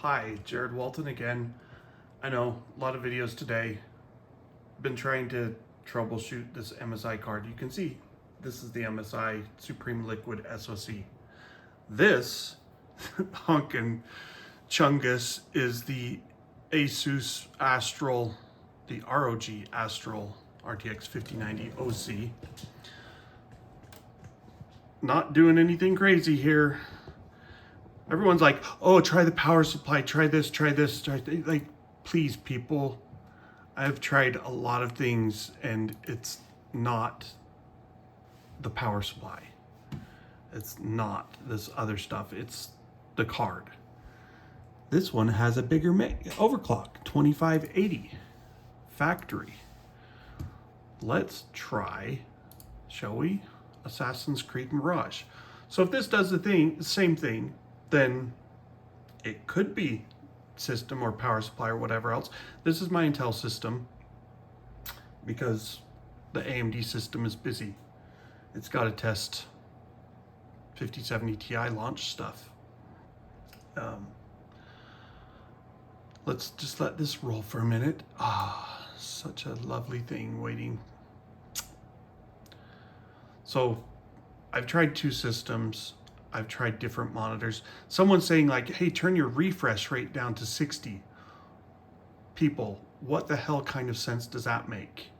Hi, Jared Walton again. I know, a lot of videos today. Been trying to troubleshoot this MSI card. You can see this is the MSI Supreme Liquid SoC. This honkin' chungus is the Asus Astral, the ROG Astral RTX 5090 OC. Not doing anything crazy here. Everyone's like, oh, try the power supply, try this, try like, please, people. I've tried a lot of things and it's not the power supply. It's not this other stuff. It's the card. This one has a bigger overclock, 2580 factory. Let's try, shall we? Assassin's Creed Mirage. So if this does the same thing, then it could be system or power supply or whatever else. This is my Intel system because the AMD system is busy. It's got to test 5070 Ti launch stuff. Let's just let this roll for a minute. Such a lovely thing waiting. So I've tried two systems. I've tried different monitors. Someone's saying like, hey, turn your refresh rate down to 60. People, what the hell kind of sense does that make?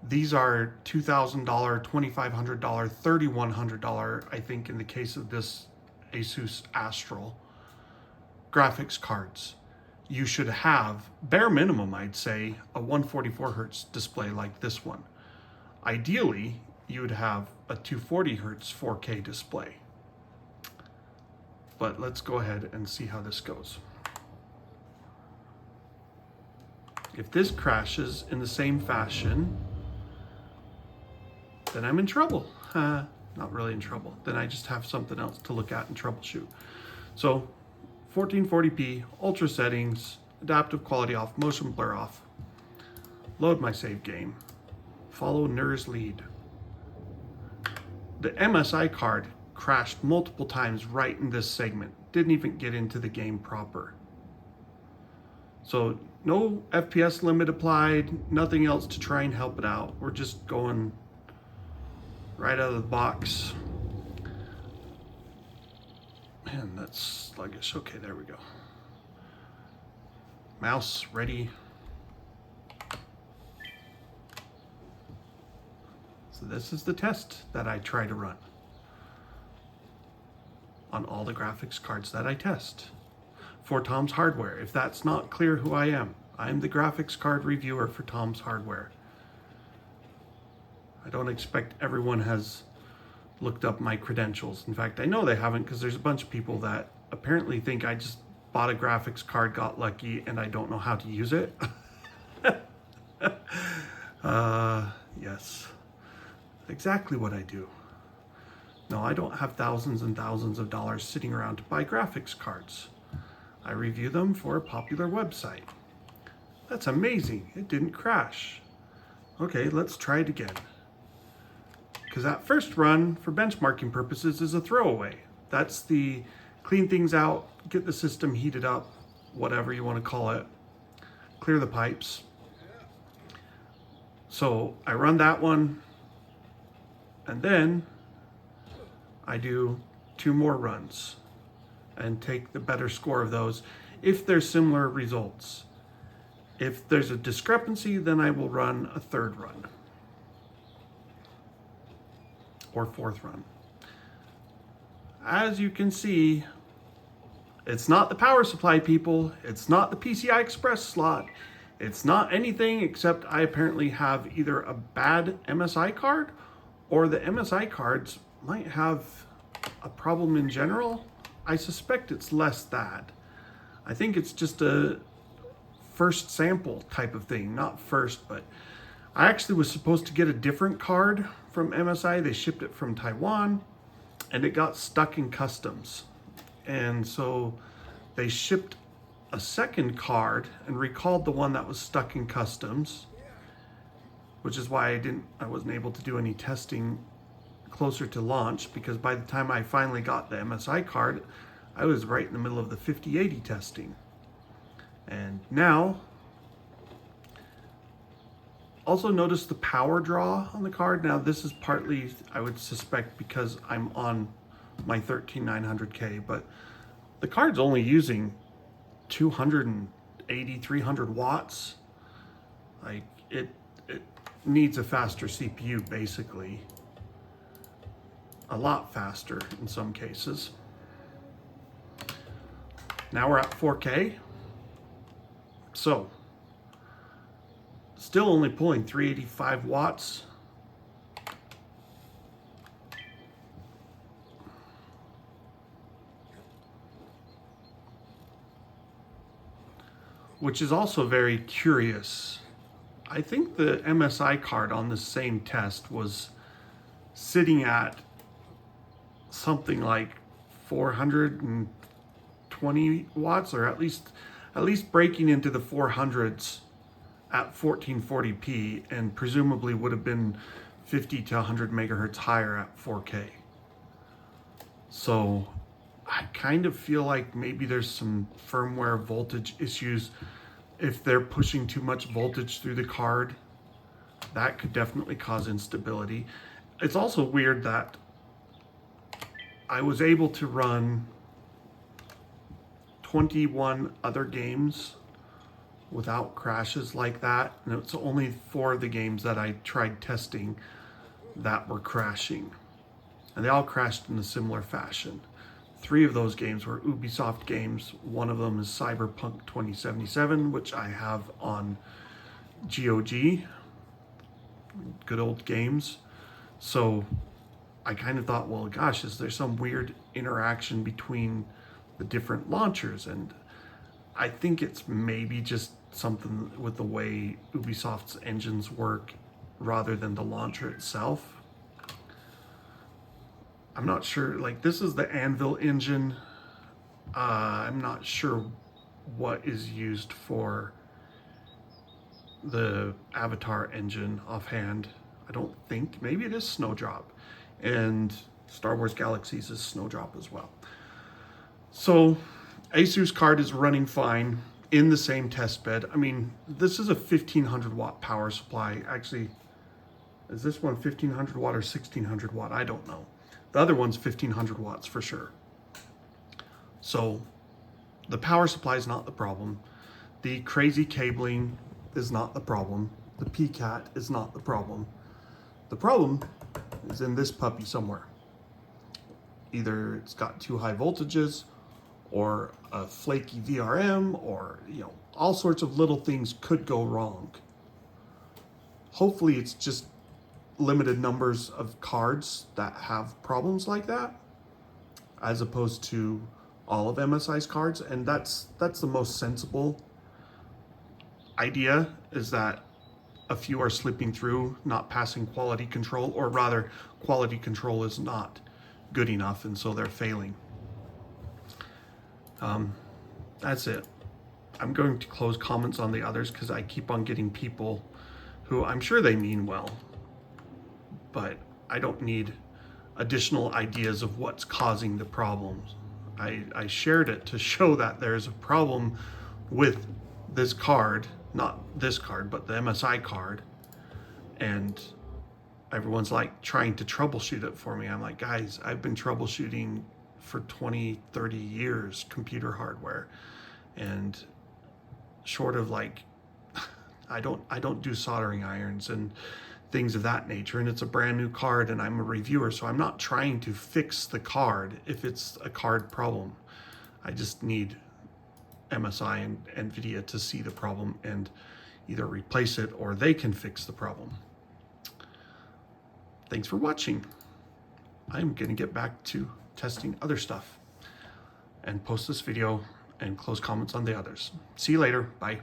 These are $2,000, $2,500, $3,100, I think in the case of this Asus Astral, graphics cards. You should have, bare minimum, I'd say, a 144 hertz display like this one. Ideally, you would have a 240 hertz 4K display. But let's go ahead and see how this goes. If this crashes in the same fashion, then I'm in trouble. Not really in trouble. Then I just have something else to look at and troubleshoot. So 1440p, ultra settings, adaptive quality off, motion blur off. Load my save game. Follow NER's lead. The MSI card crashed multiple times right in this segment. Didn't even get into the game proper. So no FPS limit applied, nothing else to try and help it out. We're just going right out of the box. Man, that's sluggish. Okay, there we go. Mouse ready. So this is the test that I try to run on all the graphics cards that I test for Tom's Hardware. If that's not clear who I am the graphics card reviewer for Tom's Hardware. I don't expect everyone has looked up my credentials. In fact, I know they haven't because there's a bunch of people that apparently think I just bought a graphics card, got lucky, and I don't know how to use it. Yes, exactly what I do. No, I don't have thousands and thousands of dollars sitting around to buy graphics cards. I review them for a popular website. That's amazing. It didn't crash. Okay, let's try it again. Because that first run, for benchmarking purposes, is a throwaway. That's the clean things out, get the system heated up, whatever you want to call it, clear the pipes. So I run that one, and then I do 2 more runs and take the better score of those if there's similar results. If there's a discrepancy, then I will run a 3rd run or 4th run. As you can see, it's not the power supply, people. It's not the PCI Express slot. It's not anything except I apparently have either a bad MSI card or the MSI cards might have a problem in general. I suspect it's less that. I think it's just a first sample type of thing. Not first, but I actually was supposed to get a different card from MSI. They shipped it from Taiwan and it got stuck in customs. And so they shipped a second card and recalled the one that was stuck in customs, which is why I wasn't able to do any testing closer to launch, because by the time I finally got the MSI card, I was right in the middle of the 5080 testing. And now, also notice the power draw on the card. Now this is partly, I would suspect, because I'm on my 13900K, but the card's only using 280, 300 watts. Like it needs a faster CPU, basically. A lot faster in some cases. Now we're at 4K. So, still only pulling 385 watts. Which is also very curious. I think the MSI card on the same test was sitting at something like 420 watts, or at least breaking into the 400s at 1440p, and presumably would have been 50 to 100 megahertz higher at 4K. So I kind of feel like maybe there's some firmware voltage issues. If they're pushing too much voltage through the card, that could definitely cause instability. It's also weird that I was able to run 21 other games without crashes like that, and it's only 4 of the games that I tried testing that were crashing, and they all crashed in a similar fashion. 3 of those games were Ubisoft games. One of them is Cyberpunk 2077, which I have on GOG, good old games. So I kind of thought, well, gosh, is there some weird interaction between the different launchers? And I think it's maybe just something with the way Ubisoft's engines work rather than the launcher itself. I'm not sure, like this is the Anvil engine. I'm not sure what is used for the Avatar engine offhand. I don't think, maybe it is Snowdrop, and Star Wars Galaxies is Snowdrop as well. So Asus card is running fine in the same test bed. I mean, this is a 1500 watt power supply. Actually, is this one 1500 watt or 1600 watt? I don't know. The other one's 1500 watts for sure. So the power supply is not the problem. The crazy cabling is not the problem. The PCAT is not the problem. The problem is in this puppy somewhere. Either it's got too high voltages, or a flaky VRM, or all sorts of little things could go wrong. Hopefully it's just limited numbers of cards that have problems like that, as opposed to all of MSI's cards. And that's the most sensible idea, is that a few are slipping through, not passing quality control, or rather quality control is not good enough and so they're failing. That's it. I'm going to close comments on the others because I keep on getting people who I'm sure they mean well, but I don't need additional ideas of what's causing the problems. I shared it to show that there's a problem with this card, not this card, but the MSI card, and everyone's like trying to troubleshoot it for me. I'm like, guys, I've been troubleshooting for 20, 30 years computer hardware, and short of like, I don't do soldering irons and things of that nature, and it's a brand new card and I'm a reviewer, so I'm not trying to fix the card if it's a card problem. I just need MSI and NVIDIA to see the problem and either replace it or they can fix the problem. Thanks for watching. I'm gonna get back to testing other stuff and post this video and close comments on the others. See you later. Bye.